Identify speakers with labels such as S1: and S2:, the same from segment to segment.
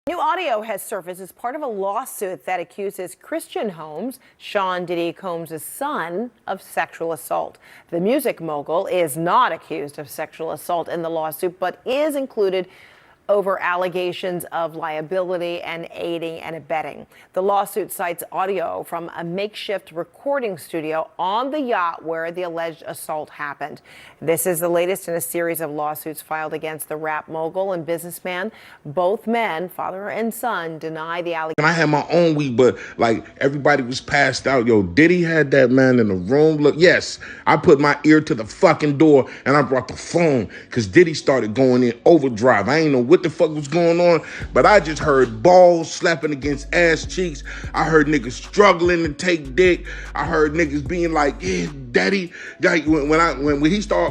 S1: New audio has surfaced as part of a lawsuit that accuses Christian Holmes, Sean Diddy Combs' son, of sexual assault. The music mogul is not accused of sexual assault in the lawsuit, but is included over allegations of liability and aiding and abetting. The lawsuit cites audio from a makeshift recording studio on the yacht where the alleged assault happened. This is the latest in a series of lawsuits filed against the rap mogul and businessman. Both men, father and son, deny the allegations.
S2: And I had my own weed, but like everybody was passed out. Yo, Diddy had that man in the room. Look, yes, I put my ear to the fucking door and I brought the phone because Diddy started going in overdrive. I ain't know what the fuck was going on, but I just heard balls slapping against ass cheeks. I heard niggas struggling to take dick. I heard niggas being like, yeah, daddy. Like when he started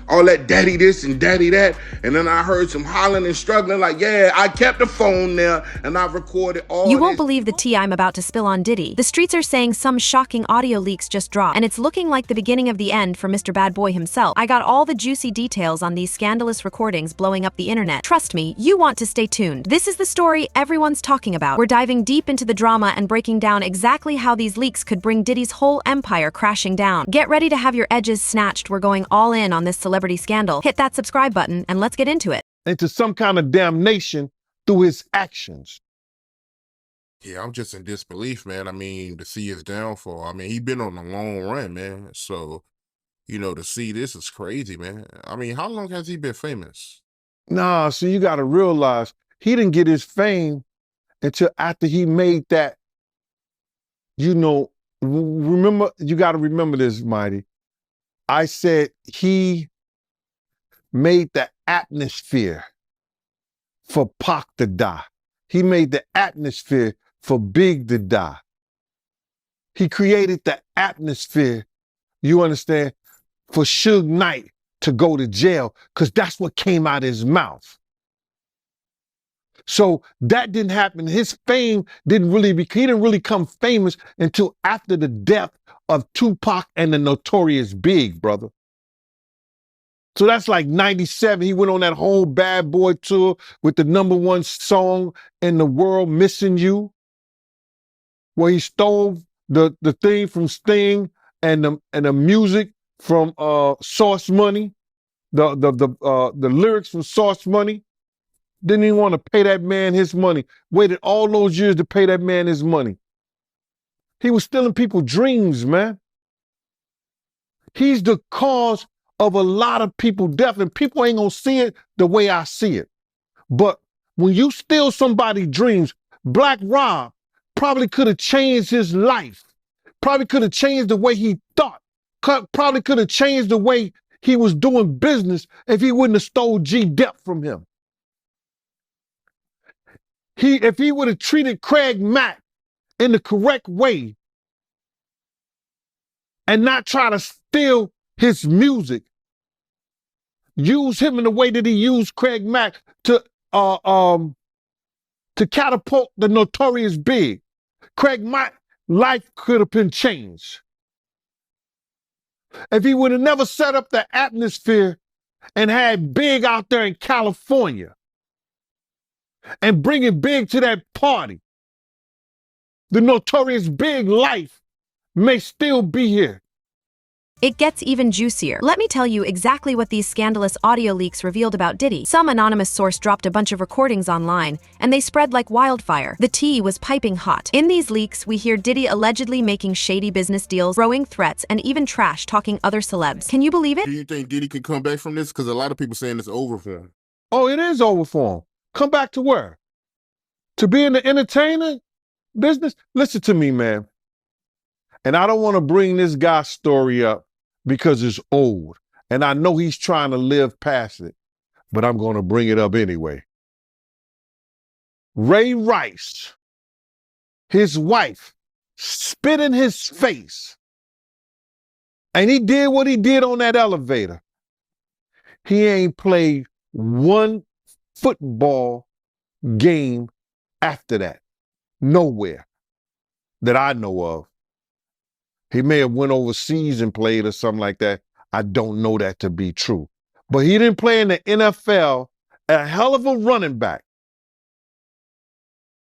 S2: all that daddy this and daddy that, and then I heard some hollering and struggling like, yeah, I kept the phone there and I recorded all
S3: You won't
S2: this.
S3: believe the tea I'm about to spill on Diddy. The streets are saying some shocking audio leaks just dropped, and it's looking like the beginning of the end for Mr. Bad Boy himself. I got all the juicy details on these scandalous recordings blowing up the internet. Trust me, you want to stay tuned. This is the story everyone's talking about. We're diving deep into the drama and breaking down exactly how these leaks could bring Diddy's whole empire crashing down. Get ready to have your edges snatched. We're going all in on this celebrity scandal. Hit that subscribe button and let's get into it.
S4: Into some kind of damnation through his actions.
S5: Yeah, I'm just in disbelief, man. I mean, to see his downfall. I mean, he been on a long run, man. So, to see this is crazy, man. I mean, how long has he been famous?
S4: Nah, so you got to realize he didn't get his fame until after he made that, remember, you got to remember this, Mighty. I said he made the atmosphere for Pac to die. He made the atmosphere for Big to die. He created the atmosphere, you understand, for Suge Knight to go to jail, because that's what came out of his mouth. So that didn't happen. His fame he didn't really come famous until after the death of Tupac and the Notorious Big, brother. So that's like 97. He went on that whole Bad Boy tour with the #1 song in the world, Missing You, where he stole the thing from Sting and the music from Source Money, the lyrics from Source Money. Didn't even want to pay that man his money. Waited all those years to pay that man his money. He was stealing people's dreams, man. He's the cause of a lot of people's death, and people ain't gonna see it the way I see it. But when you steal somebody's dreams, Black Rob probably could have changed his life. Probably could have changed the way he thought. Probably could have changed the way he was doing business if he wouldn't have stole G-Dep from him. If he would have treated Craig Mack in the correct way and not try to steal his music, use him in the way that he used Craig Mack to catapult the Notorious Big, Craig Mack's life could have been changed. If he would have never set up the atmosphere and had Big out there in California and bringing Big to that party, the Notorious Big life may still be here.
S3: It gets even juicier. Let me tell you exactly what these scandalous audio leaks revealed about Diddy. Some anonymous source dropped a bunch of recordings online, and they spread like wildfire. The tea was piping hot. In these leaks, we hear Diddy allegedly making shady business deals, throwing threats, and even trash-talking other celebs. Can you believe it?
S5: Do you think Diddy can come back from this? Because a lot of people saying it's over for him.
S4: Oh, it is over for him. Come back to where? To be in the entertainer business? Listen to me, man. And I don't want to bring this guy's story up because it's old. And I know he's trying to live past it, but I'm going to bring it up anyway. Ray Rice, his wife, spit in his face. And he did what he did on that elevator. He ain't played one football game after that. Nowhere that I know of. He may have went overseas and played or something like that. I don't know that to be true. But he didn't play in the NFL, a hell of a running back.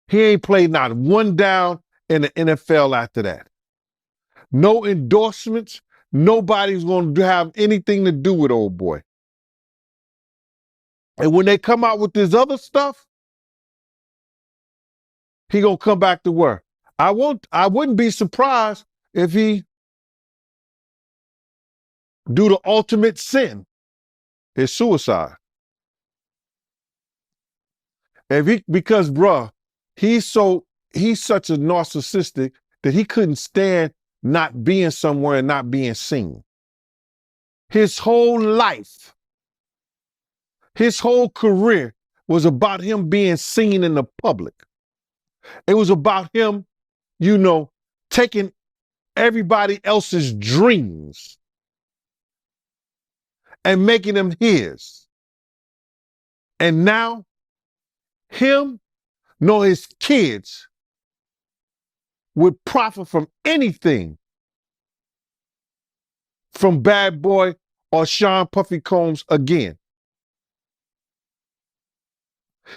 S4: He ain't played not one down in the NFL after that. No endorsements. Nobody's going to have anything to do with old boy. And when they come out with this other stuff, he gonna come back to work. I wouldn't be surprised if he do the ultimate sin, his suicide. Because bruh, he's such a narcissistic that he couldn't stand not being somewhere and not being seen. His whole life, his whole career was about him being seen in the public. It was about him, taking everybody else's dreams and making them his. And now, him nor his kids would profit from anything from Bad Boy or Sean Puffy Combs again.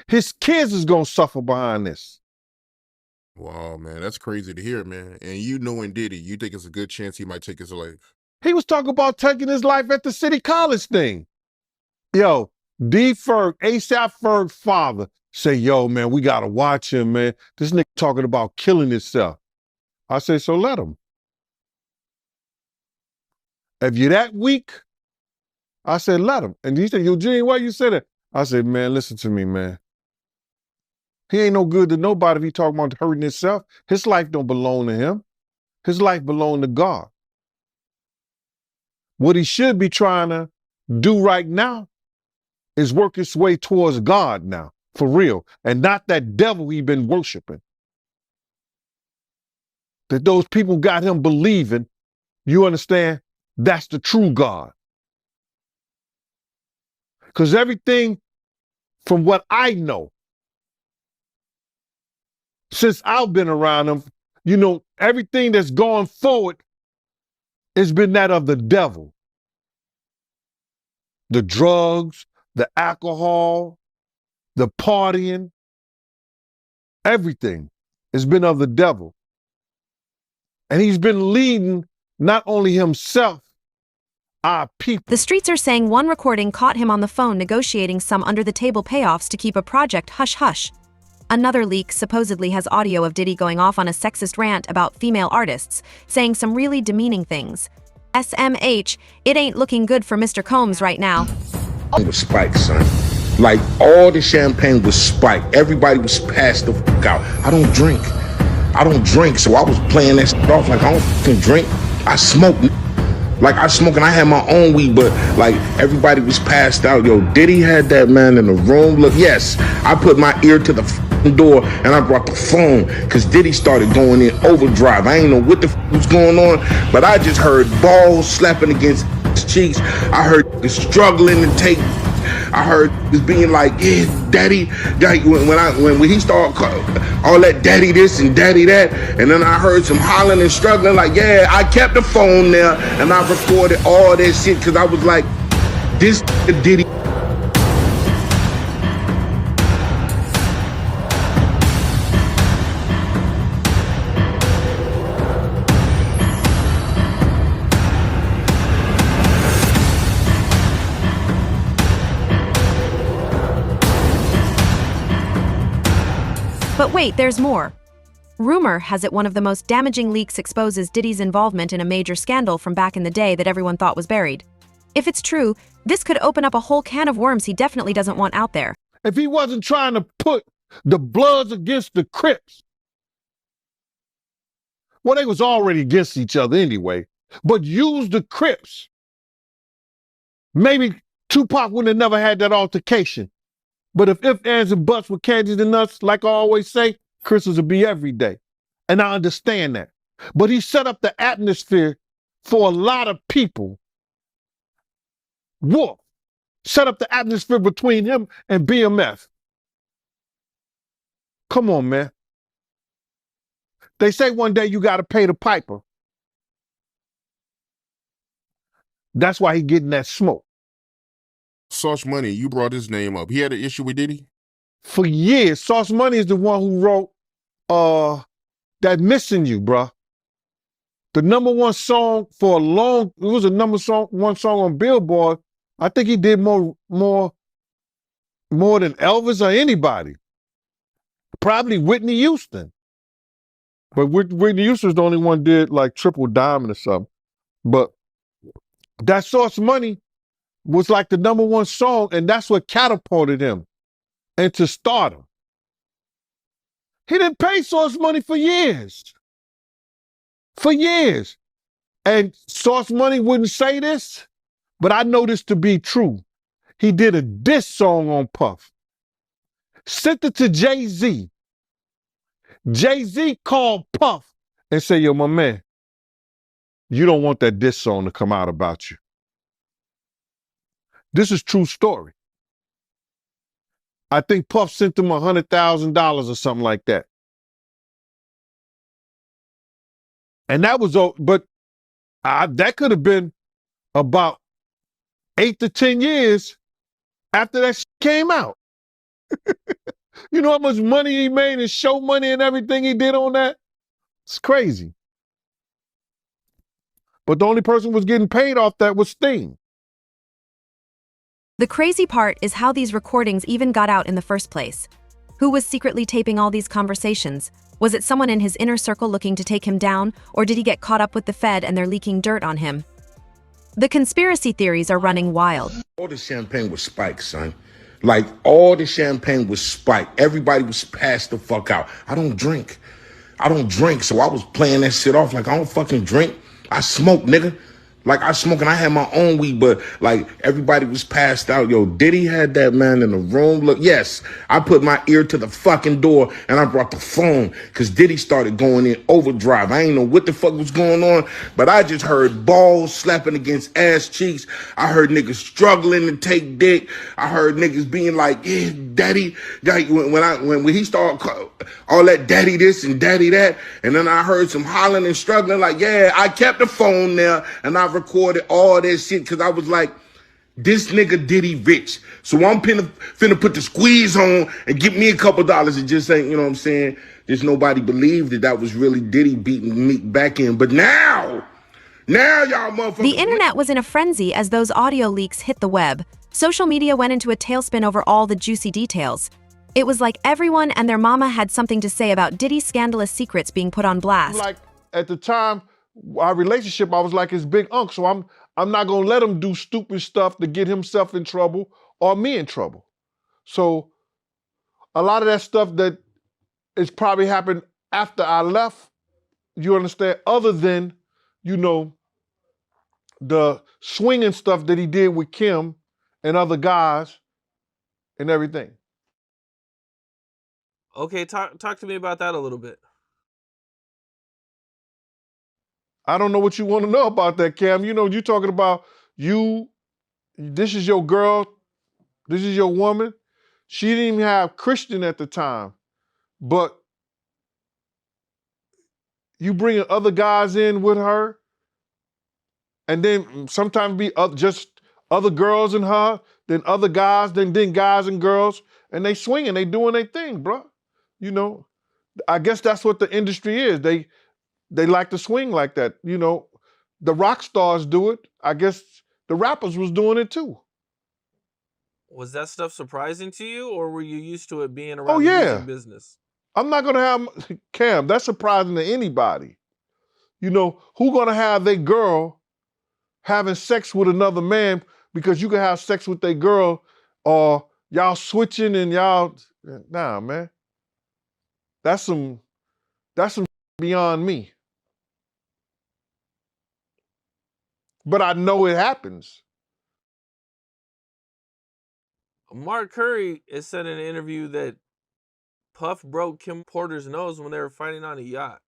S4: His kids is gonna suffer behind this.
S5: Wow, man, that's crazy to hear, man. And you knowing Diddy, you think it's a good chance he might take his life?
S4: He was talking about taking his life at the City College thing. Yo, D. Ferg, ASAP Ferg's father, say, yo, man, we gotta watch him, man. This nigga talking about killing himself. I say, so let him. If you're that weak, I said, let him. And he said, Eugene, why you say that? I said, man, listen to me, man. He ain't no good to nobody if he talking about hurting himself. His life don't belong to him. His life belong to God. What he should be trying to do right now is work his way towards God now, for real, and not that devil he been worshiping. That those people got him believing, you understand, that's the true God. Because everything from what I know, since I've been around him, everything that's gone forward has been that of the devil. The drugs, the alcohol, the partying, everything has been of the devil. And he's been leading not only himself, our people.
S3: The streets are saying one recording caught him on the phone negotiating some under-the-table payoffs to keep a project hush-hush. Another leak supposedly has audio of Diddy going off on a sexist rant about female artists, saying some really demeaning things. SMH, it ain't looking good for Mr. Combs right now.
S2: It was spiked, son. Like, all the champagne was spiked. Everybody was passed the fuck out. I don't drink, so I was playing that shit off like I don't fucking drink. I smoke. Like, I smoke and I had my own weed, but like everybody was passed out. Yo, Diddy had that man in the room. Look, yes, I put my ear to the fucking door and I brought the phone because Diddy started going in overdrive. I ain't know what the was going on, but I just heard balls slapping against his cheeks. I heard struggling to take. I heard this being like, yeah, daddy. Like when he started all that daddy this and daddy that, and then I heard some hollering and struggling. Like, yeah, I kept the phone there and I recorded all that shit because I was like, this Diddy.
S3: But wait, there's more. Rumor has it one of the most damaging leaks exposes Diddy's involvement in a major scandal from back in the day that everyone thought was buried. If it's true, this could open up a whole can of worms he definitely doesn't want out there.
S4: If he wasn't trying to put the Bloods against the Crips, well, they was already against each other anyway, but use the Crips, maybe Tupac wouldn't have never had that altercation. But if ands, and buts were candies and nuts, like I always say, Christmas would be every day. And I understand that. But he set up the atmosphere for a lot of people. Wolf set up the atmosphere between him and BMF. Come on, man. They say one day you got to pay the piper. That's why he getting that smoke.
S5: Sauce Money, you brought his name up. He had an issue with Diddy?
S4: For years, Sauce Money is the one who wrote that Missing You, bruh. The number one song for a long, it was a one song on Billboard. I think he did more than Elvis or anybody. Probably Whitney Houston. But Whitney Houston's the only one did like Triple Diamond or something. But that Source Money was like the number one song, and that's what catapulted him into stardom. He didn't pay Source Money for years. For years. And Source Money wouldn't say this, but I know this to be true. He did a diss song on Puff. Sent it to Jay-Z. Jay-Z called Puff and said, yo, my man, you don't want that diss song to come out about you. This is true story. I think Puff sent him $100,000 or something like that. And that was, but that could have been about 8 to 10 years after that came out. You know how much money he made and show money and everything he did on that? It's crazy. But the only person who was getting paid off that was Sting.
S3: The crazy part is how these recordings even got out in the first place. Who was secretly taping all these conversations? Was it someone in his inner circle looking to take him down, or did he get caught up with the Fed and they're leaking dirt on him? The conspiracy theories are running wild.
S2: All the champagne was spiked, son. Like, all the champagne was spiked. Everybody was passed the fuck out. I don't drink, so I was playing that shit off like I don't fucking drink. I smoke, nigga. Like, I smoke and I had my own weed, but like everybody was passed out. Yo, Diddy had that man in the room. Look, yes, I put my ear to the fucking door and I brought the phone because Diddy started going in overdrive. I ain't know what the fuck was going on, but I just heard balls slapping against ass cheeks. I heard niggas struggling to take dick. I heard niggas being like, yeah, daddy. When he started all that daddy this and daddy that, and then I heard some hollering and struggling like, yeah, I kept the phone there and I recorded all that shit because I was like, this nigga Diddy rich. So I'm finna put the squeeze on and give me a couple dollars and just ain't, you know what I'm saying? Just nobody believed that was really Diddy beating me back in. But now y'all motherfuckers.
S3: The internet was in a frenzy as those audio leaks hit the web. Social media went into a tailspin over all the juicy details. It was like everyone and their mama had something to say about Diddy's scandalous secrets being put on blast.
S4: Like, at the time, our relationship, I was like his big uncle, so I'm not gonna let him do stupid stuff to get himself in trouble or me in trouble. So a lot of that stuff that is probably happened after I left, you understand, other than, you know, the swinging stuff that he did with Kim and other guys and everything.
S6: Okay, talk to me about that a little bit.
S4: I don't know what you want to know about that, Cam. You know, you talking about this is your girl, this is your woman. She didn't even have Christian at the time, but you bringing other guys in with her, and then sometimes be just other girls and her, then other guys, then guys and girls, and they swinging, they doing their thing, bro. You know, I guess that's what the industry is. They like to swing like that. You know, the rock stars do it. I guess the rappers was doing it too.
S6: Was that stuff surprising to you, or were you used to it being around
S4: the
S6: music business?
S4: I'm not gonna have Cam. That's surprising to anybody. You know, who gonna have their girl having sex with another man because you can have sex with their girl, or y'all switching and y'all, nah, man. That's some beyond me. But I know it happens.
S6: Mark Curry has said in an interview that Puff broke Kim Porter's nose when they were fighting on a yacht.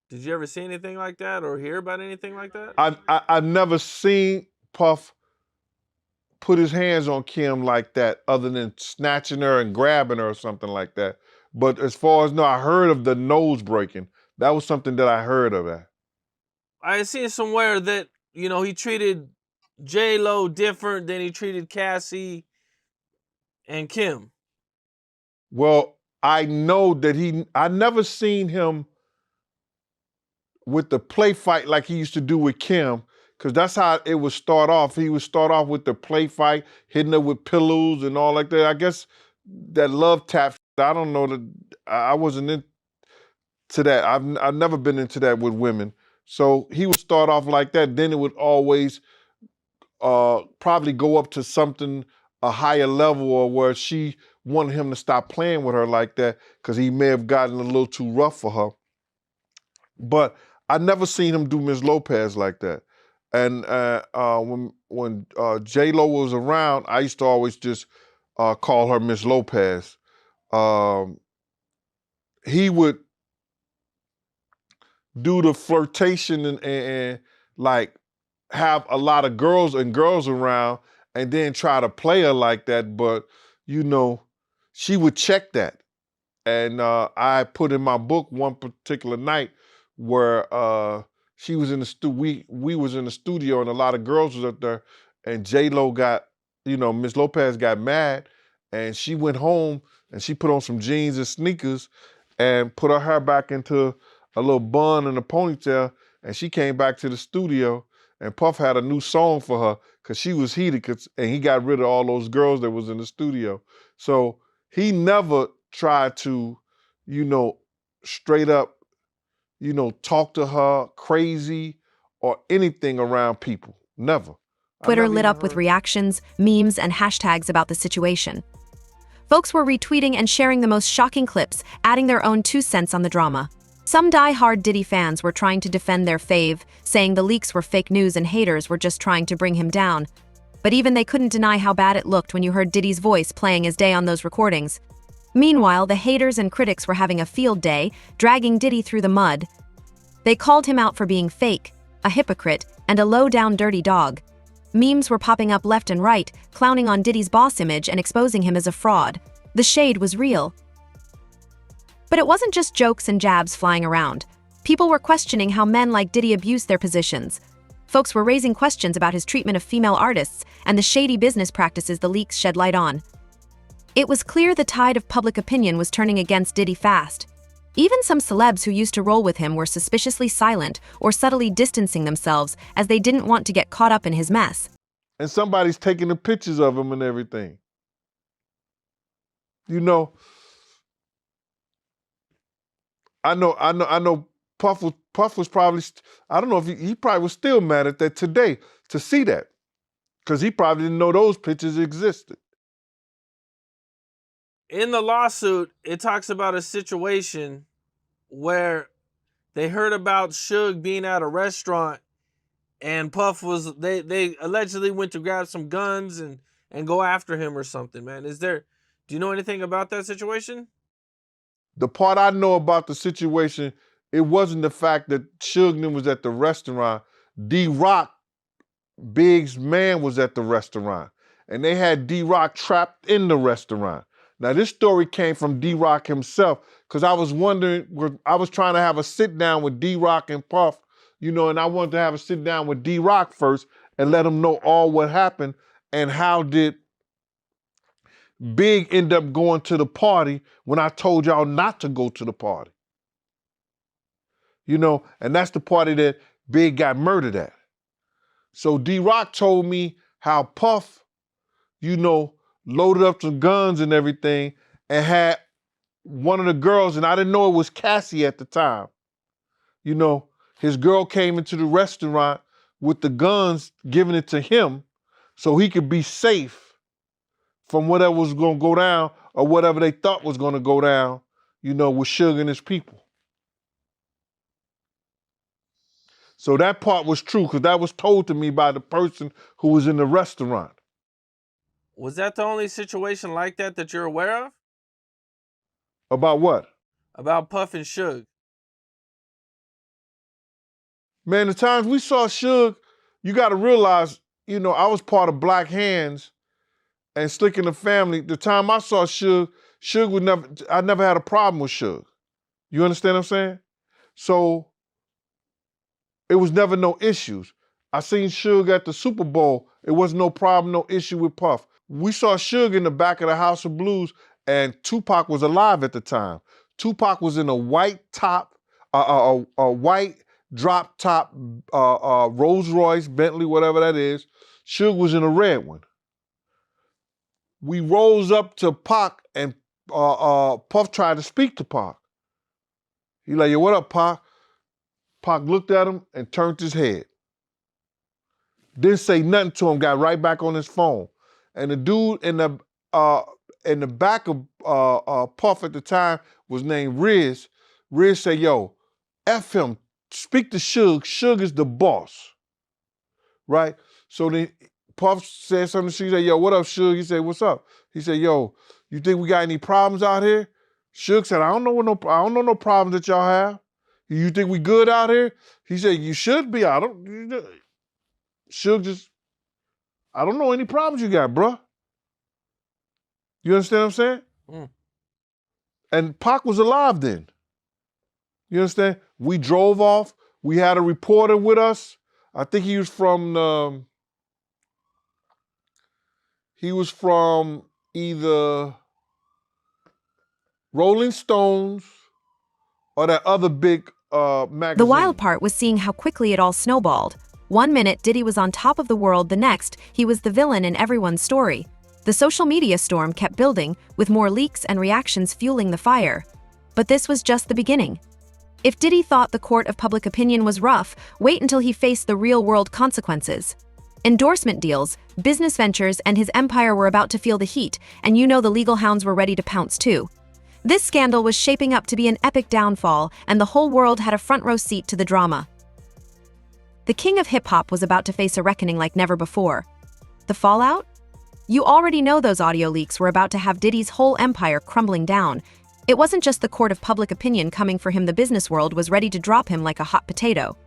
S6: Did you ever see anything like that or hear about anything like that?
S4: I've never seen Puff put his hands on Kim like that, other than snatching her and grabbing her or something like that. But as far as I heard of the nose breaking. That was something that I heard of that.
S6: I seen somewhere that, you know, he treated J-Lo different than he treated Cassie and Kim.
S4: Well, I know that I never seen him with the play fight like he used to do with Kim, because that's how it would start off. He would start off with the play fight, hitting her with pillows and all like that. I guess that love tap, I don't know, that I wasn't into that. I've never been into that with women. So he would start off like that, then it would always probably go up to something, a higher level, or where she wanted him to stop playing with her like that because he may have gotten a little too rough for her. But I never seen him do Miss Lopez like that. And when J-Lo was around, I used to always just call her Miss Lopez. He would do the flirtation and like have a lot of girls around and then try to play her like that. But, you know, she would check that. And I put in my book one particular night where she was in the we was in the studio and a lot of girls was up there, and J-Lo got, Miss Lopez got mad, and she went home and she put on some jeans and sneakers and put her hair back into a little bun and a ponytail, and she came back to the studio, and Puff had a new song for her because she was heated, and he got rid of all those girls that was in the studio. So he never tried to, straight up, talk to her crazy or anything around people. Never.
S3: Twitter lit up with reactions, memes, and hashtags about the situation. Folks were retweeting and sharing the most shocking clips, adding their own 2 cents on the drama. Some die-hard Diddy fans were trying to defend their fave, saying the leaks were fake news and haters were just trying to bring him down. But even they couldn't deny how bad it looked when you heard Diddy's voice playing his day on those recordings. Meanwhile, the haters and critics were having a field day, dragging Diddy through the mud. They called him out for being fake, a hypocrite, and a low-down dirty dog. Memes were popping up left and right, clowning on Diddy's boss image and exposing him as a fraud. The shade was real. But it wasn't just jokes and jabs flying around. People were questioning how men like Diddy abused their positions. Folks were raising questions about his treatment of female artists and the shady business practices the leaks shed light on. It was clear the tide of public opinion was turning against Diddy fast. Even some celebs who used to roll with him were suspiciously silent or subtly distancing themselves as they didn't want to get caught up in his mess.
S4: And somebody's taking the pictures of him and everything. I know Puff was probably, I don't know if he probably was still mad at that today to see that, because he probably didn't know those pictures existed.
S6: In the lawsuit, it talks about a situation where they heard about Suge being at a restaurant and Puff they allegedly went to grab some guns and go after him or something, man. Do you know anything about that situation?
S4: The part I know about the situation, it wasn't the fact that Suge was at the restaurant. D-Rock, Big's man, was at the restaurant. And they had D-Rock trapped in the restaurant. Now, this story came from D-Rock himself, because I was wondering, I was trying to have a sit down with D-Rock and Puff, and I wanted to have a sit down with D-Rock first and let him know all what happened and how did Big end up going to the party when I told y'all not to go to the party. And that's the party that Big got murdered at. So D-Rock told me how Puff, loaded up some guns and everything and had one of the girls, and I didn't know it was Cassie at the time. His girl came into the restaurant with the guns, giving it to him so he could be safe from whatever was going to go down or whatever they thought was going to go down, with Suge and his people. So that part was true, because that was told to me by the person who was in the restaurant.
S6: Was that the only situation like that you're aware of?
S4: About what?
S6: About Puff and Suge.
S4: Man, the times we saw Suge, you got to realize, I was part of Black Hands and Slick in the Family. The time I saw Suge I never had a problem with Suge. You understand what I'm saying? So it was never no issues. I seen Suge at the Super Bowl. It was no problem, no issue with Puff. We saw Suge in the back of the House of Blues, and Tupac was alive at the time. Tupac was in a white top, a white drop top Rolls Royce, Bentley, whatever that is. Suge was in a red one. We rose up to Pac, and Puff tried to speak to Pac. He like, yo, what up, Pac? Pac looked at him and turned his head. Didn't say nothing to him, got right back on his phone. And the dude in the back of Puff at the time was named Riz. Riz said, yo, F him, speak to Suge. Suge is the boss, right? So then Puff said something to Suge. He said, yo, what up, Suge? He said, what's up? He said, yo, you think we got any problems out here? Suge said, I don't know no problems that y'all have. You think we good out here? He said, you should be. Suge just, I don't know any problems you got, bruh. You understand what I'm saying?
S6: Mm.
S4: And Pac was alive then. You understand? We drove off. We had a reporter with us. I think he was from either Rolling Stones or that other big magazine.
S3: The wild part was seeing how quickly it all snowballed. One minute, Diddy was on top of the world, the next, he was the villain in everyone's story. The social media storm kept building, with more leaks and reactions fueling the fire. But this was just the beginning. If Diddy thought the court of public opinion was rough, wait until he faced the real-world consequences. Endorsement deals, business ventures, and his empire were about to feel the heat, and you know the legal hounds were ready to pounce too. This scandal was shaping up to be an epic downfall, and the whole world had a front-row seat to the drama. The king of hip-hop was about to face a reckoning like never before. The fallout? You already know those audio leaks were about to have Diddy's whole empire crumbling down. It wasn't just the court of public opinion coming for him, the business world was ready to drop him like a hot potato.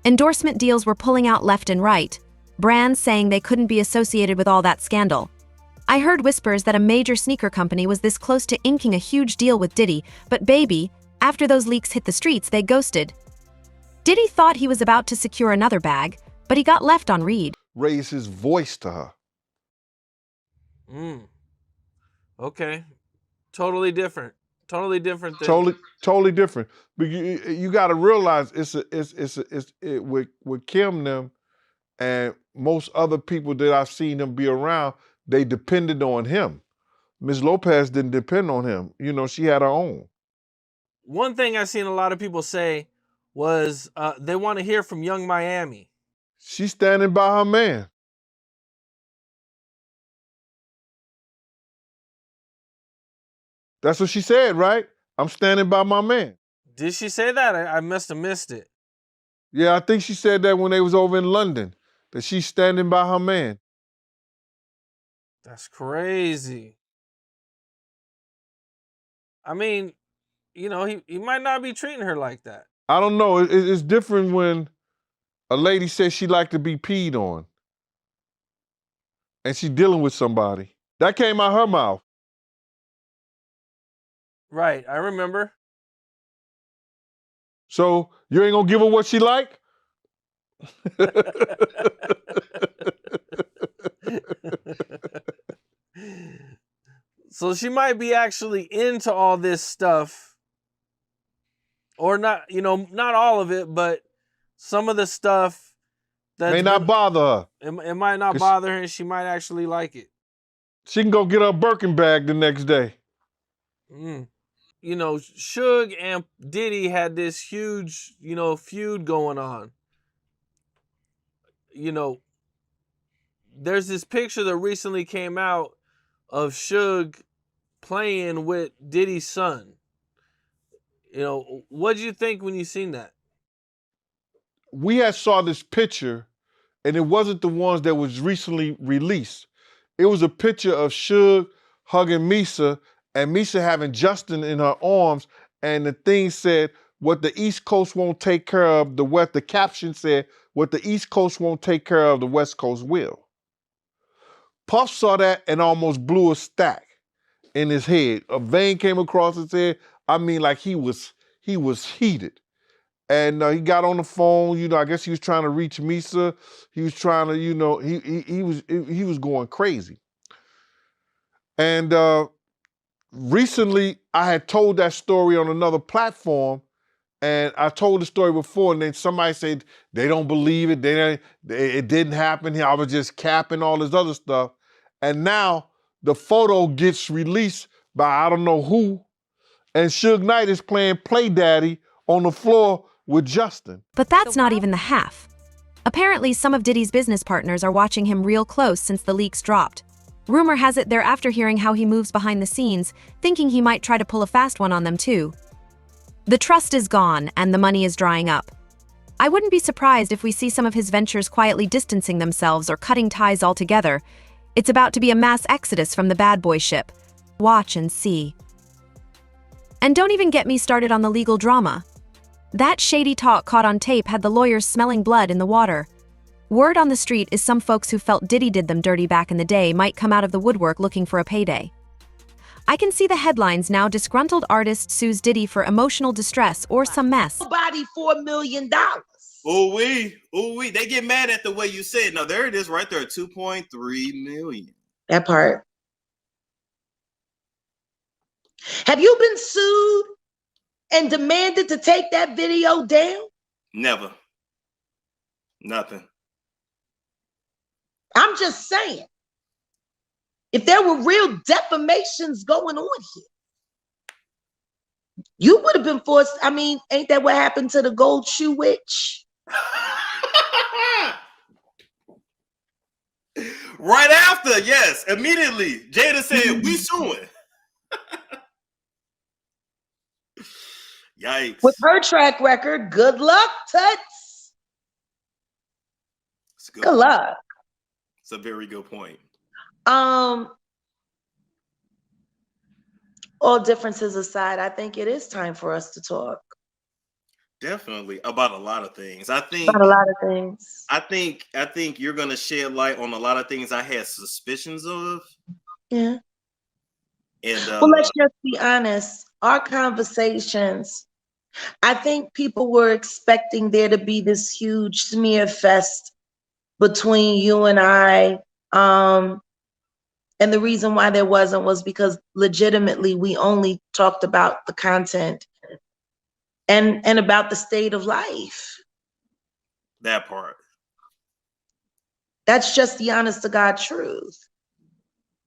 S3: Endorsement deals were pulling out left and right, brands saying they couldn't be associated with all that scandal. I heard whispers that a major sneaker company was this close to inking a huge deal with Diddy, but baby, after those leaks hit the streets, they ghosted. Diddy thought he was about to secure another bag, but he got left on read.
S4: Raised his voice to her.
S6: Okay. Totally different. Totally different thing.
S4: Totally different. But you got to realize with Kim them and most other people that I've seen them be around, they depended on him. Ms. Lopez didn't depend on him. You know, she had her own.
S6: One thing I've seen a lot of people say was they want to hear from Young Miami.
S4: She's standing by her man. That's what she said, right? I'm standing by my man.
S6: Did she say that? I must have missed it.
S4: Yeah, I think she said that when they was over in London, that she's standing by her man.
S6: That's crazy. I mean, you know, he might not be treating her like that.
S4: I don't know. It's different when a lady says she like to be peed on and she dealing with somebody. That came out her mouth.
S6: Right, I remember.
S4: So you ain't gonna give her what she like?
S6: So she might be actually into all this stuff. Or not, you know, not all of it, but some of the stuff that
S4: may not bother her.
S6: It might not bother her, and she might actually like it.
S4: She can go get her Birkin bag the next day.
S6: You know, Suge and Diddy had this huge, you know, feud going on. You know, there's this picture that recently came out of Suge playing with Diddy's son. You know, what did you think when you seen that?
S4: We had saw this picture, and it wasn't the ones that was recently released. It was a picture of Suge hugging Misa, and Misa having Justin in her arms, and the thing said, what the East Coast won't take care of, the caption said, what the East Coast won't take care of, the West Coast will. Puff saw that and almost blew a stack in his head. A vein came across his head. I mean, like he was heated. And he got on the phone, you know, I guess he was trying to reach Misa. He was trying to, you know, he was going crazy. And recently I had told that story on another platform, and I told the story before, and then somebody said they don't believe it. It didn't happen here. I was just capping all this other stuff. And now the photo gets released by I don't know who, and Suge Knight is playing Play Daddy on the floor with Justin.
S3: But that's not even the half. Apparently, some of Diddy's business partners are watching him real close since the leaks dropped. Rumor has it they're after hearing how he moves behind the scenes, thinking he might try to pull a fast one on them too. The trust is gone and the money is drying up. I wouldn't be surprised if we see some of his ventures quietly distancing themselves or cutting ties altogether. It's about to be a mass exodus from the bad boy ship. Watch and see. And don't even get me started on the legal drama. That shady talk caught on tape had the lawyers smelling blood in the water. Word on the street is some folks who felt Diddy did them dirty back in the day might come out of the woodwork looking for a payday. I can see the headlines now: disgruntled artist sues Diddy for emotional distress or some mess.
S7: Nobody $4 million.
S8: Ooh-wee. They get mad at the way you say it. No, there it is right there, 2.3 million.
S7: That part. Have you been sued and demanded to take that video down?
S8: Never. Nothing.
S7: I'm just saying. If there were real defamations going on here, you would have been forced. I mean, ain't that what happened to the gold shoe witch?
S8: Right after, yes, immediately, Jada said, "We suing." Yikes.
S7: With her track record, good luck, Tuts. Good luck.
S8: It's a very good point.
S7: All differences aside, I think it is time for us to talk.
S8: Definitely about a lot of things. I think
S7: About a lot of things.
S8: I think you're gonna shed light on a lot of things I had suspicions of.
S7: Yeah.
S8: And
S7: well, let's just be honest. Our conversations, I think people were expecting there to be this huge smear fest between you and I. And the reason why there wasn't was because legitimately we only talked about the content and about the state of life.
S8: That part.
S7: That's just the honest to God truth.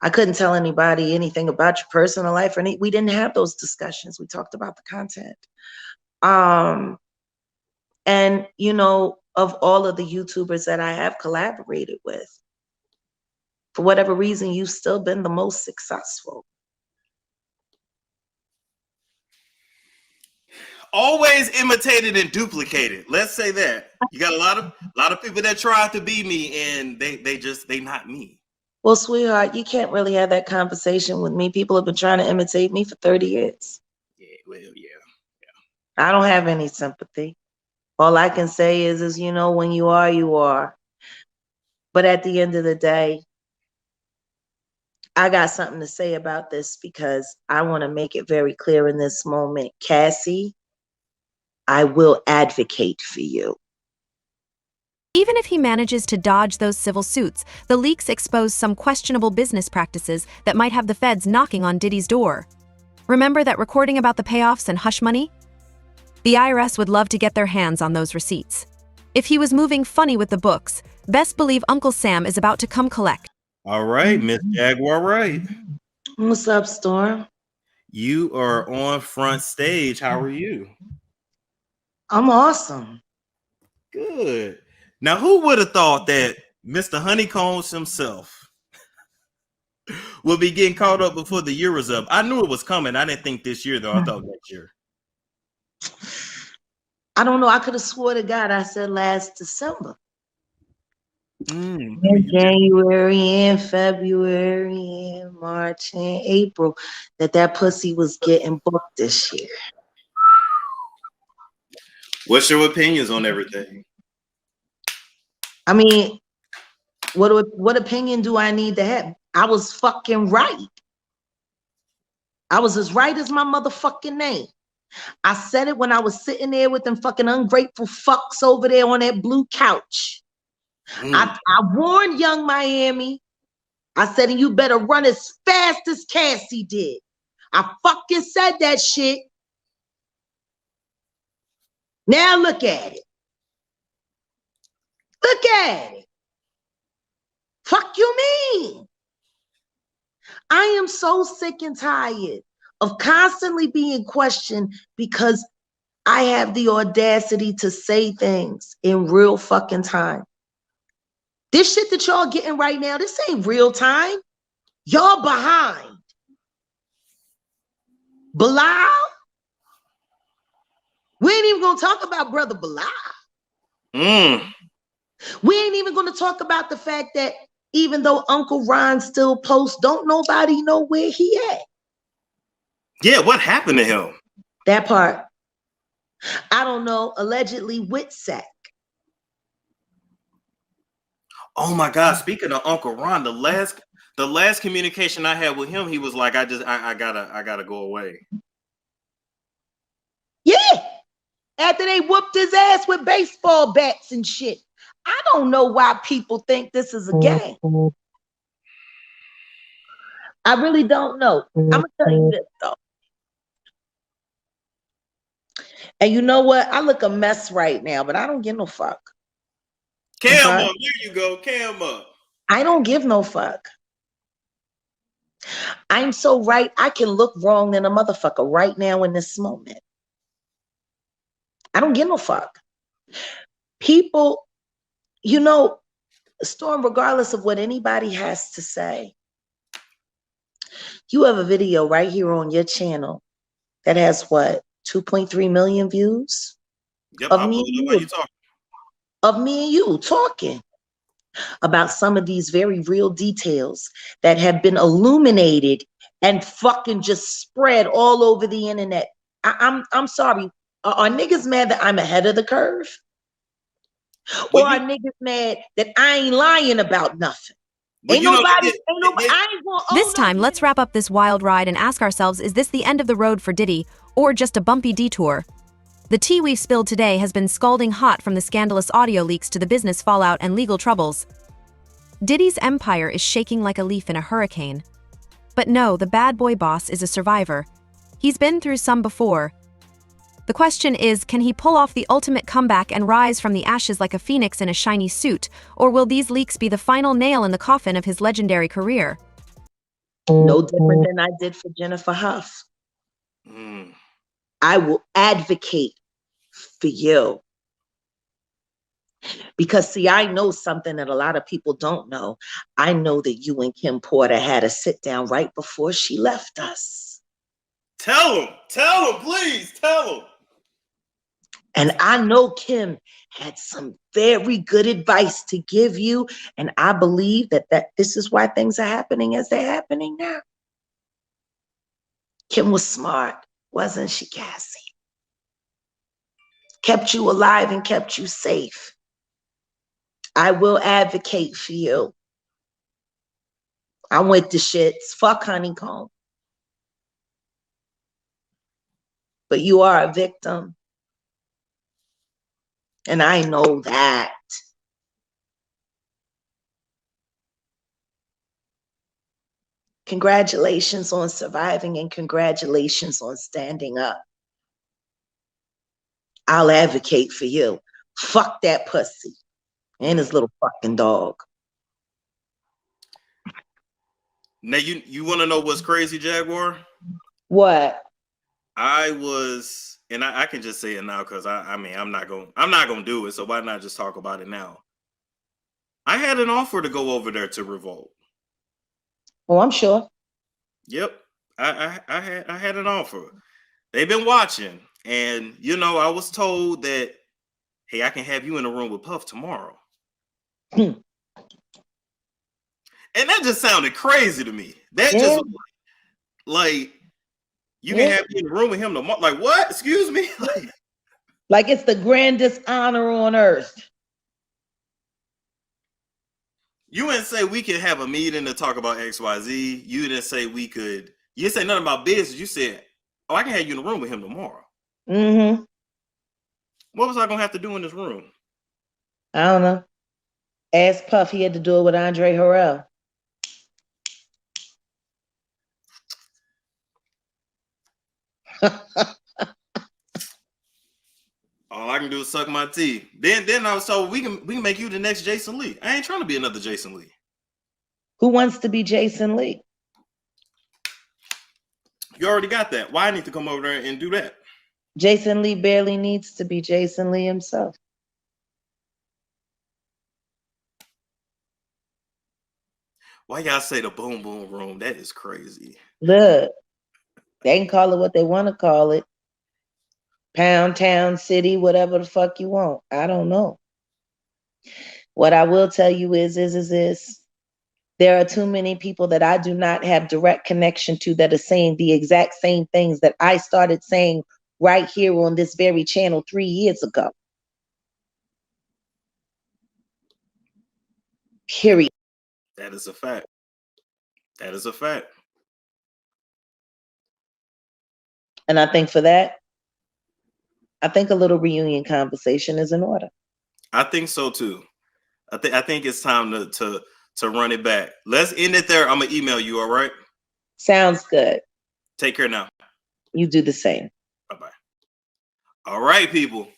S7: I couldn't tell anybody anything about your personal life, or we didn't have those discussions. We talked about the content. And you know, of all of the YouTubers that I have collaborated with, for whatever reason, you've still been the most successful.
S8: Always imitated and duplicated. Let's say that. You got a lot of people that tried to be me, and they not me.
S7: Well, sweetheart, you can't really have that conversation with me. People have been trying to imitate me for 30 years.
S8: Yeah, well, yeah.
S7: I don't have any sympathy. All I can say is, you know, when you are, you are. But at the end of the day, I got something to say about this because I want to make it very clear in this moment. Cassie, I will advocate for you.
S3: Even if he manages to dodge those civil suits, the leaks expose some questionable business practices that might have the feds knocking on Diddy's door. Remember that recording about the payoffs and hush money? The IRS would love to get their hands on those receipts. If he was moving funny with the books, best believe Uncle Sam is about to come collect.
S8: All right, Miss Jaguar Wright.
S7: What's up, Storm?
S8: You are on front stage. How are you?
S7: I'm awesome.
S8: Good. Now, who would have thought that Mr. Honeycombs himself would be getting caught up before the year was up? I knew it was coming. I didn't think this year, though. I thought next year.
S7: I don't know. I could have swore to God I said last December. In January and February and March and April that pussy was getting booked this year.
S8: What's your opinions on everything?
S7: I mean, what opinion do I need to have? I was fucking right. I was as right as my motherfucking name. I said it when I was sitting there with them fucking ungrateful fucks over there on that blue couch. I warned Young Miami. I said, and you better run as fast as Cassie did. I fucking said that shit. Now look at it. Look at it. Fuck you mean? I am so sick and tired of constantly being questioned because I have the audacity to say things in real fucking time. This shit that y'all getting right now, this ain't real time. Y'all behind. Bilal? We ain't even gonna talk about brother Bilal. We ain't even gonna talk about the fact that even though Uncle Ron still posts, don't nobody know where he at.
S8: Yeah, what happened to him?
S7: That part. I don't know, allegedly Whitsack.
S8: Oh my God! Speaking of Uncle Ron, the last communication I had with him, he was like, "I gotta go away."
S7: Yeah, after they whooped his ass with baseball bats and shit. I don't know why people think this is a game. I really don't know. I'm gonna tell you this though. And you know what? I look a mess right now, but I don't give no fuck.
S8: Cam up, there you go, Cam up.
S7: I don't give no fuck. I'm so right. I can look wrong than a motherfucker right now in this moment. I don't give no fuck. People, you know, Storm, regardless of what anybody has to say, you have a video right here on your channel that has what, 2.3 million views?
S8: Yep,
S7: of
S8: I
S7: me
S8: pulled
S7: and
S8: up while
S7: you.
S8: you talking.
S7: Of me and you talking about some of these very real details that have been illuminated and fucking just spread all over the internet. I'm sorry. Are niggas mad that I'm ahead of the curve? Or are niggas mad that I ain't lying about nothing? Ain't nobody, I ain't gonna
S3: This time, let's wrap up this wild ride and ask ourselves, is this the end of the road for Diddy, or just a bumpy detour? The tea we've spilled today has been scalding hot, from the scandalous audio leaks to the business fallout and legal troubles. Diddy's empire is shaking like a leaf in a hurricane. But no, the bad boy boss is a survivor. He's been through some before. The question is, can he pull off the ultimate comeback and rise from the ashes like a phoenix in a shiny suit, or will these leaks be the final nail in the coffin of his legendary career?
S7: No different than I did for Jennifer Huff. I will advocate for you. Because see, I know something that a lot of people don't know. I know that you and Kim Porter had a sit down right before she left us.
S8: Tell him, please, tell him.
S7: And I know Kim had some very good advice to give you. And I believe that this is why things are happening as they're happening now. Kim was smart, wasn't she, Cassie? Kept you alive and kept you safe. I will advocate for you. I'm with the shits. Fuck Honeycomb. But you are a victim. And I know that. Congratulations on surviving and congratulations on standing up. I'll advocate for you. Fuck that pussy and his little fucking dog.
S8: Now you want to know what's crazy, Jaguar?
S7: What?
S8: I was, and I can just say it now because I'm not gonna do it. So why not just talk about it now? I had an offer to go over there to Revolt.
S7: Oh, I'm sure.
S8: Yep, I had an offer. They've been watching, and I was told that, hey, I can have you in the room with Puff tomorrow. And that just sounded crazy to me. That just like you can have me in the room with him tomorrow. Like what? Excuse me.
S7: Like it's the grandest honor on earth.
S8: You didn't say we could have a meeting to talk about XYZ. You didn't say we could. You didn't say nothing about business. You said, "Oh, I can have you in the room with him tomorrow."
S7: Mm-hmm.
S8: What was I gonna have to do in this room?
S7: I don't know. Ask Puff. He had to do it with Andre Harrell.
S8: All I can do is suck my teeth. Then so we can make you the next Jason Lee. I ain't trying to be another Jason Lee.
S7: Who wants to be Jason Lee?
S8: You already got that. Why I need to come over there and do that?
S7: Jason Lee barely needs to be Jason Lee himself.
S8: Why y'all say the boom boom room? That is crazy.
S7: Look, they can call it what they want to call it. Pound, town, city, whatever the fuck you want. I don't know. What I will tell you is there are too many people that I do not have direct connection to that are saying the exact same things that I started saying right here on this very channel 3 years ago. Period.
S8: That is a fact. That is a fact.
S7: And I think for that, I think a little reunion conversation is in order.
S8: I think so too. I think it's time to run it back. Let's end it there. I'm gonna email you. All right.
S7: Sounds good.
S8: Take care now.
S7: You do the same.
S8: Bye bye. All right, people.